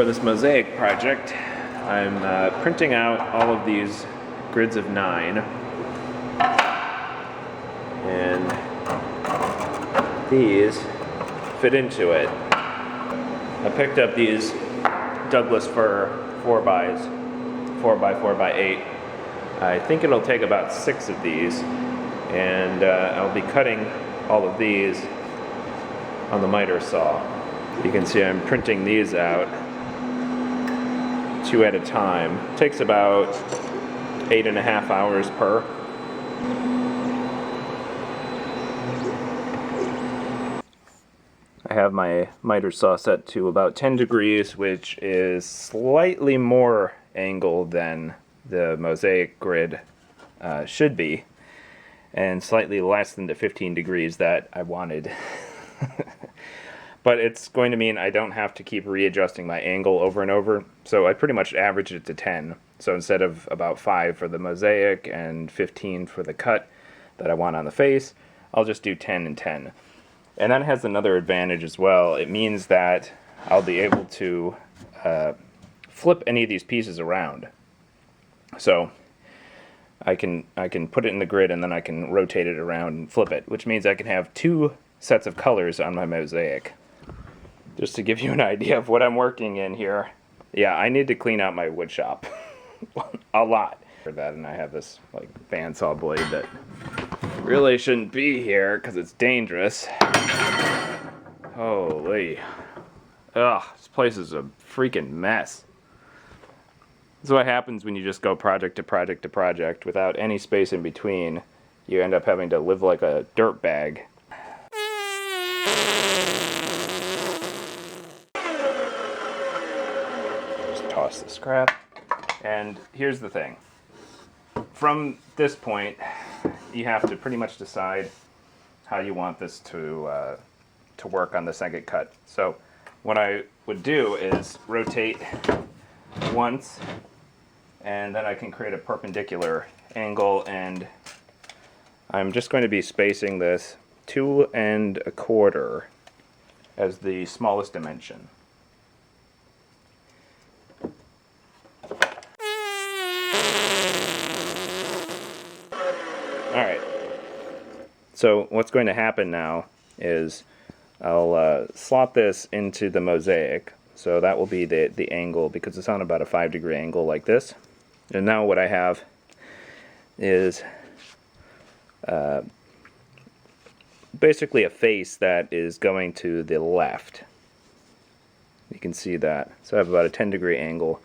For this Mosaic project, I'm printing out all of these grids of 9, and these fit into it. I picked up these Douglas fir 4x4x8. I think it'll take about 6 of these, and I'll be cutting all of these on the miter saw. You can see I'm printing these out 2 at a time. It takes about 8.5 hours per. I have my miter saw set to about 10 degrees, which is slightly more angled than the Mosaic grid should be, and slightly less than the 15 degrees that I wanted. But it's going to mean I don't have to keep readjusting my angle over and over, so I pretty much averaged it to 10. So instead of about 5 for the Mosaic and 15 for the cut that I want on the face, I'll just do 10 and 10. And that has another advantage as well. It means that I'll be able to flip any of these pieces around. So I can put it in the grid and then I can rotate it around and flip it, which means I can have 2 sets of colors on my Mosaic. Just to give you an idea of what I'm working in here. Yeah, I need to clean out my wood shop. A lot. For that, and I have this like bandsaw blade that really shouldn't be here because it's dangerous. Holy. Ugh, this place is a freaking mess. This is what happens when you just go project to project to project without any space in between. You end up having to live like a dirt bag. Just toss the scrap. And here's the thing. From this point, you have to pretty much decide how you want this to work on the second cut. So what I would do is rotate once, and then I can create a perpendicular angle, and I'm just going to be spacing this 2 1/4 as the smallest dimension. Alright, so what's going to happen now is I'll slot this into the Mosaic, so that will be the angle because it's on about a 5-degree angle like this. And now what I have is basically a face that is going to the left. You can see that. So I have about a 10-degree angle,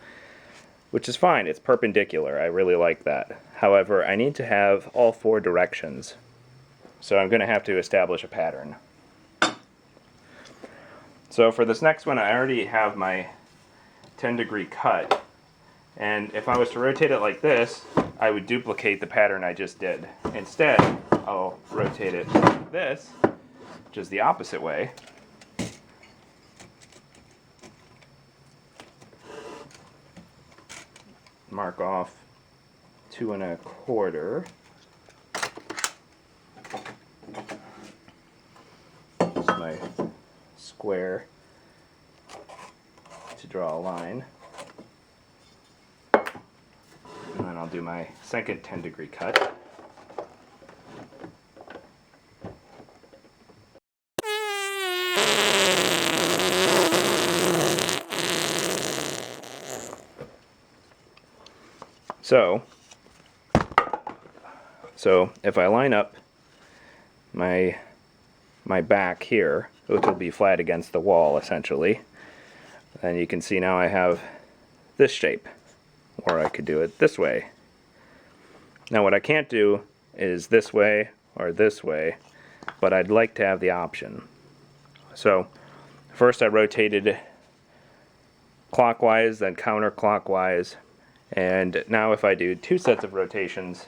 which is fine. It's perpendicular. I really like that. However, I need to have all 4 directions. So I'm going to have to establish a pattern. So for this next one, I already have my 10-degree cut. And if I was to rotate it like this, I would duplicate the pattern I just did. Instead, I'll rotate it like this, which is the opposite way. Mark off 2 1/4. Use my square to draw a line. And then I'll do my second 10-degree cut. So if I line up my back here, which will be flat against the wall essentially, then you can see now I have this shape, or I could do it this way. Now what I can't do is this way or this way, but I'd like to have the option. So first I rotated clockwise, then counterclockwise, and now if I do 2 sets of rotations,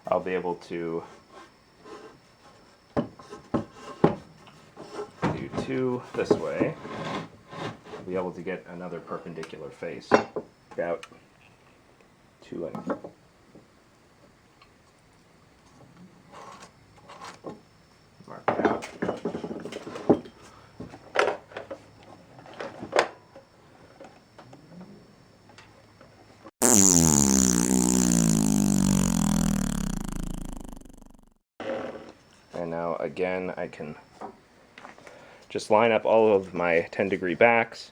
I'll be able to do 2 this way. I'll be able to get another perpendicular face. About 2 and mark it out. And now again, I can just line up all of my 10-degree backs,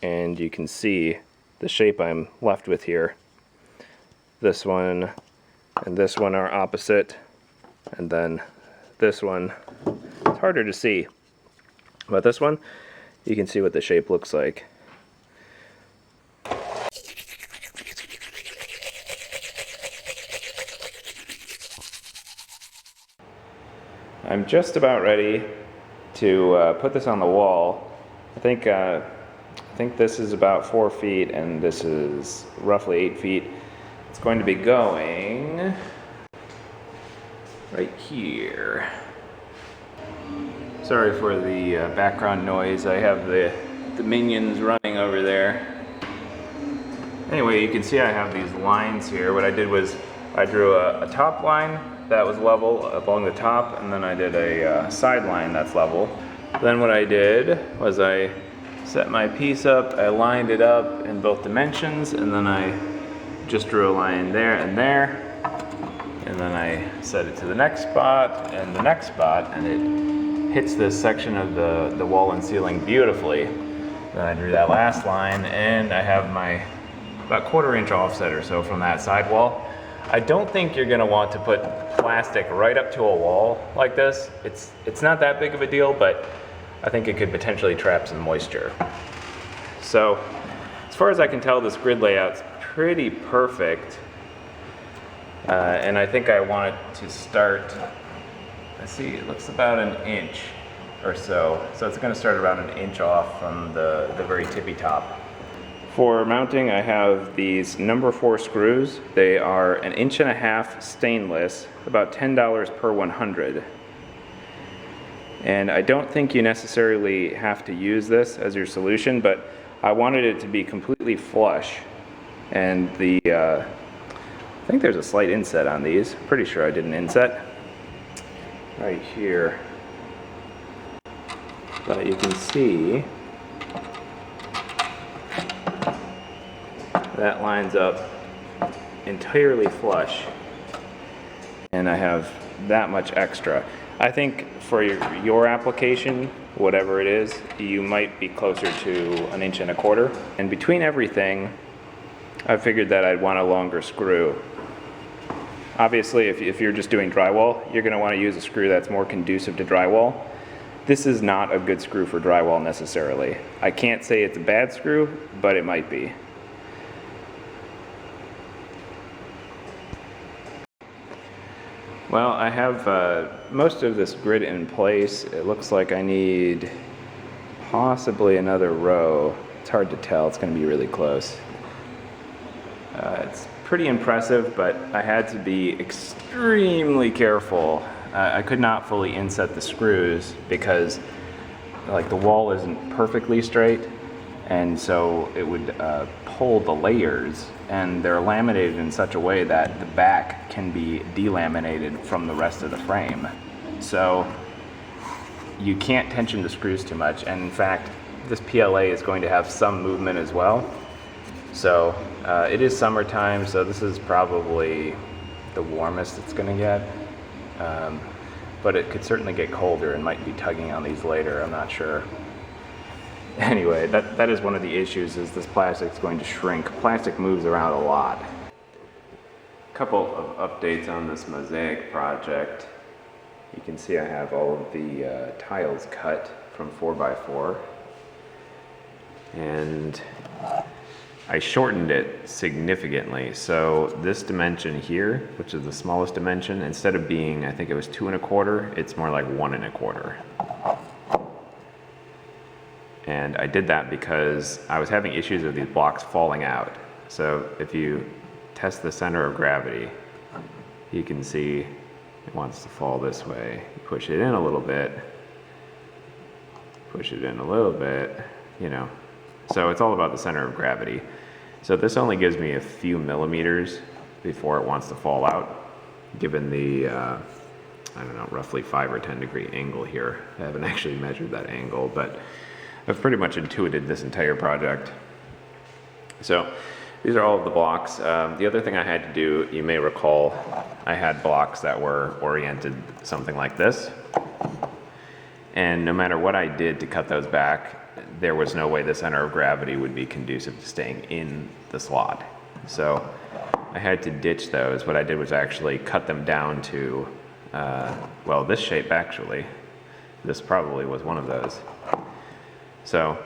and you can see the shape I'm left with here. This one and this one are opposite, and then this one, it's harder to see, but this one, you can see what the shape looks like. I'm just about ready to put this on the wall. I think this is about 4 feet and this is roughly 8 feet. It's going to be going right here. Sorry for the background noise. I have the minions running over there. Anyway, you can see I have these lines here. What I did was I drew a top line that was level along the top, and then I did a side line that's level. Then what I did was I set my piece up, I lined it up in both dimensions, and then I just drew a line there, and then I set it to the next spot and the next spot, and it hits this section of the wall and ceiling beautifully. Then I drew that last line, and I have my about 1/4 inch offset or so from that side wall. I don't think you're going to want to put plastic right up to a wall like this. It's not that big of a deal, but I think it could potentially trap some moisture. So as far as I can tell, this grid layout's pretty perfect, and I think I want it to start, let's see, it looks about 1 inch or so. So it's going to start around 1 inch off from the very tippy top. For mounting, I have these number 4 screws. They are 1.5 inch stainless, about $10 per 100. And I don't think you necessarily have to use this as your solution, but I wanted it to be completely flush. And I think there's a slight inset on these. Pretty sure I did an inset right here. But you can see that lines up entirely flush, and I have that much extra. I think for your application, whatever it is, you might be closer to 1.25 inches. And between everything, I figured that I'd want a longer screw. Obviously, if you're just doing drywall, you're going to want to use a screw that's more conducive to drywall. This is not a good screw for drywall necessarily. I can't say it's a bad screw, but it might be. Well, I have most of this grid in place. It looks like I need possibly another row. It's hard to tell. It's going to be really close. It's pretty impressive, but I had to be extremely careful. I could not fully inset the screws because like the wall isn't perfectly straight, and so it would pull the layers, and they're laminated in such a way that the back can be delaminated from the rest of the frame. So you can't tension the screws too much, and in fact this PLA is going to have some movement as well. So it is summertime, so this is probably the warmest it's going to get, but it could certainly get colder and might be tugging on these later, I'm not sure. Anyway, that is one of the issues, is this plastic's going to shrink. Plastic moves around a lot. A couple of updates on this Mosaic project. You can see I have all of the tiles cut from 4x4. And I shortened it significantly. So this dimension here, which is the smallest dimension, instead of being, I think it was 2 1/4, it's more like 1 1/4. And I did that because I was having issues with these blocks falling out. So if you test the center of gravity, you can see it wants to fall this way. You push it in a little bit, push it in a little bit, you know. So it's all about the center of gravity. So this only gives me a few millimeters before it wants to fall out, given the, I don't know, roughly 5 or 10 degree angle here. I haven't actually measured that angle, but I've pretty much intuited this entire project. So These are all of the blocks. The other thing I had to do, you may recall, I had blocks that were oriented something like this. And no matter what I did to cut those back, there was no way the center of gravity would be conducive to staying in the slot. So I had to ditch those. What I did was actually cut them down to, well, this shape actually. This probably was one of those. So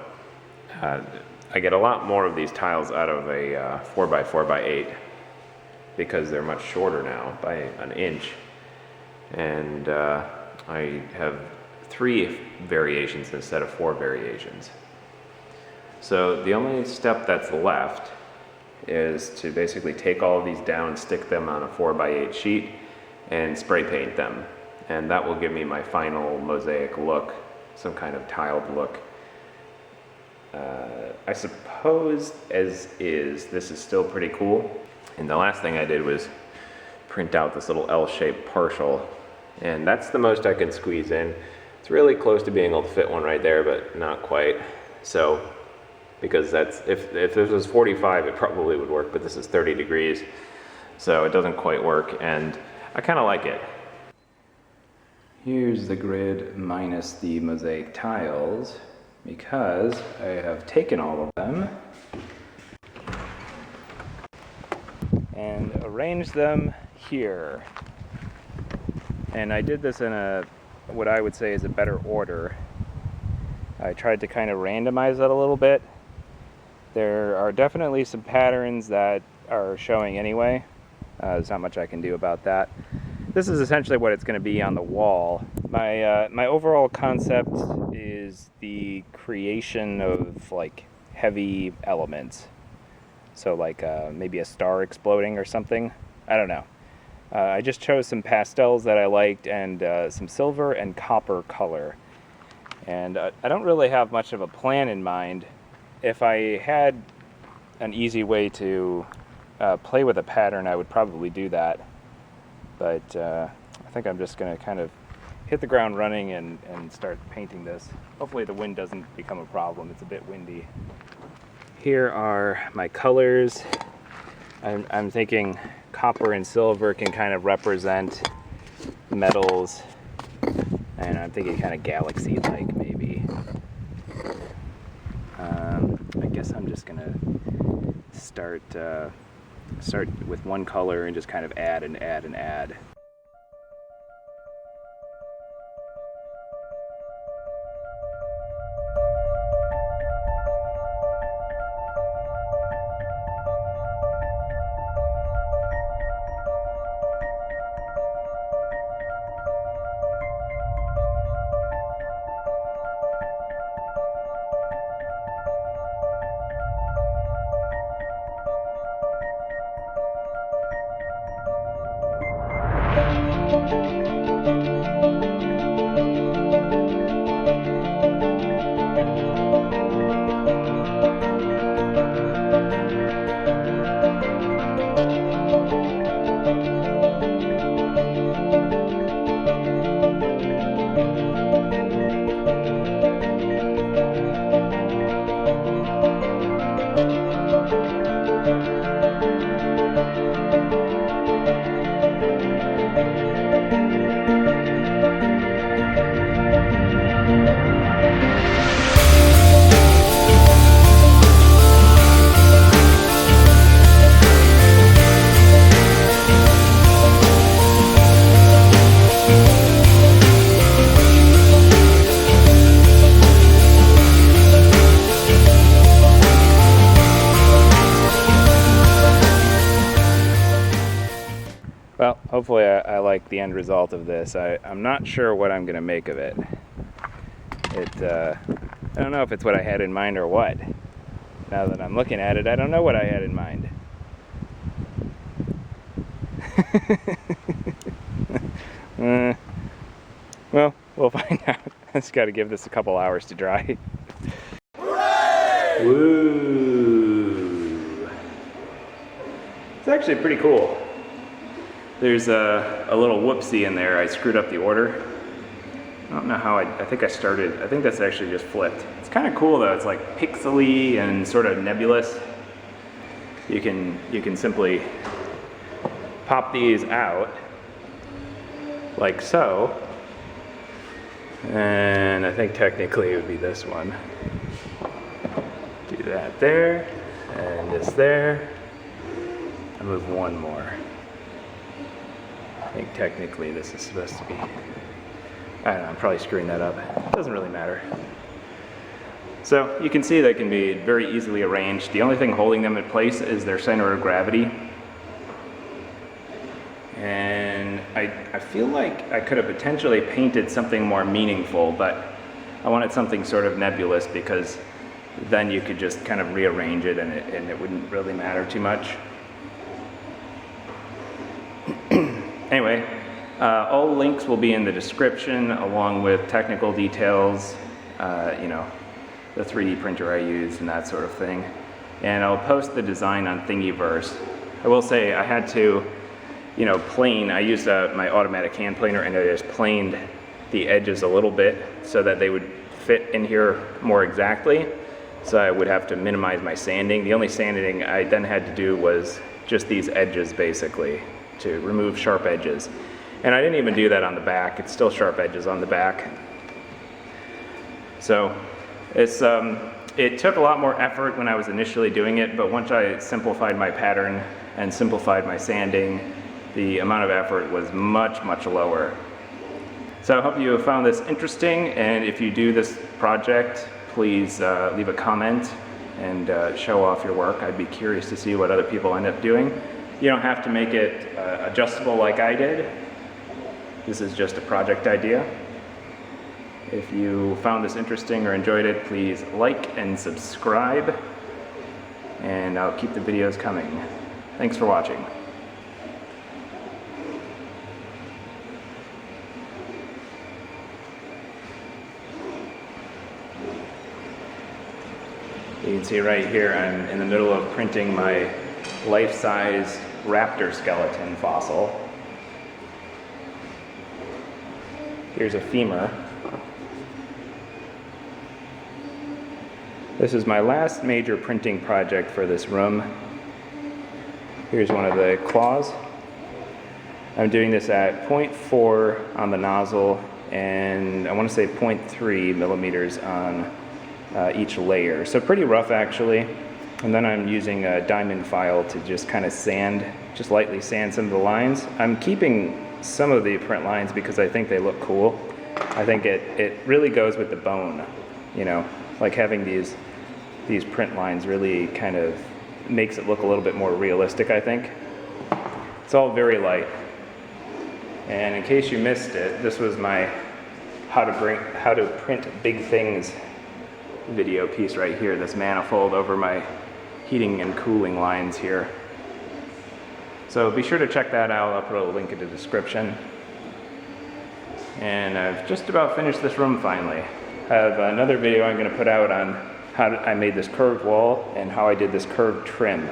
I get a lot more of these tiles out of a 4x4x8 because they're much shorter now by an inch. And I have 3 variations instead of 4 variations. So the only step that's left is to basically take all of these down, stick them on a 4x8 sheet, and spray paint them. And that will give me my final mosaic look, some kind of tiled look. I suppose as is, this is still pretty cool. And the last thing I did was print out this little L-shaped partial. And that's the most I could squeeze in. It's really close to being able to fit one right there, but not quite. So, because that's, if this was 45, it probably would work, but this is 30 degrees. So it doesn't quite work, and I kind of like it. Here's the grid minus the mosaic tiles, because I have taken all of them and arranged them here. And I did this in a, what I would say is a better order. I tried to kind of randomize it a little bit. There are definitely some patterns that are showing anyway. There's not much I can do about that. This is essentially what it's going to be on the wall. My overall concept is the creation of like heavy elements. So like maybe a star exploding or something. I don't know. I just chose some pastels that I liked and some silver and copper color. And I don't really have much of a plan in mind. If I had an easy way to play with a pattern, I would probably do that. But I think I'm just going to kind of hit the ground running and start painting this. Hopefully the wind doesn't become a problem. It's a bit windy. Here are my colors. I'm thinking copper and silver can kind of represent metals, and I'm thinking kind of galaxy-like maybe. I guess I'm just gonna start with one color and just kind of add and add and add. Well, hopefully I like the end result of this. I'm not sure what I'm going to make of it. I don't know if it's what I had in mind or what. Now that I'm looking at it, I don't know what I had in mind. Well, we'll find out. I just got to give this a couple hours to dry. Hooray! Woo! It's actually pretty cool. There's a little whoopsie in there. I screwed up the order. I don't know how I think that's actually just flipped. It's kind of cool though. It's like pixely and sort of nebulous. you can simply pop these out like so, and I think technically it would be this one. Do that there, and this there. I'll move one more. I think technically this is supposed to be, I don't know, I'm probably screwing that up. Doesn't really matter. So you can see they can be very easily arranged. The only thing holding them in place is their center of gravity. And I feel like I could have potentially painted something more meaningful, but I wanted something sort of nebulous because then you could just kind of rearrange it and it wouldn't really matter too much. Anyway, all links will be in the description along with technical details, you know, the 3D printer I used and that sort of thing. And I'll post the design on Thingiverse. I will say I had to, you know, plane. I used my automatic hand planer and I just planed the edges a little bit so that they would fit in here more exactly. So I would have to minimize my sanding. The only sanding I then had to do was just these edges basically to remove sharp edges. And I didn't even do that on the back. It's still sharp edges on the back. So it's, it took a lot more effort when I was initially doing it, but once I simplified my pattern and simplified my sanding, the amount of effort was much, much lower. So I hope you found this interesting, and if you do this project, please leave a comment and show off your work. I'd be curious to see what other people end up doing. You don't have to make it adjustable like I did. This is just a project idea. If you found this interesting or enjoyed it, please like and subscribe, and I'll keep the videos coming. Thanks for watching. You can see right here I'm in the middle of printing my life-size raptor skeleton fossil. Here's a femur. This is my last major printing project for this room. Here's one of the claws. I'm doing this at 0.4 on the nozzle, and I want to say 0.3 millimeters on each layer. So pretty rough actually. And then I'm using a diamond file to just kind of sand, just lightly sand some of the lines. I'm keeping some of the print lines because I think they look cool. I think it really goes with the bone, you know, like having these print lines really kind of makes it look a little bit more realistic, I think. It's all very light. And in case you missed it, this was my how to print big things video piece right here, this manifold over my heating and cooling lines here. So be sure to check that out. I'll put a link in the description. And I've just about finished this room finally. I have another video I'm going to put out on how I made this curved wall and how I did this curved trim.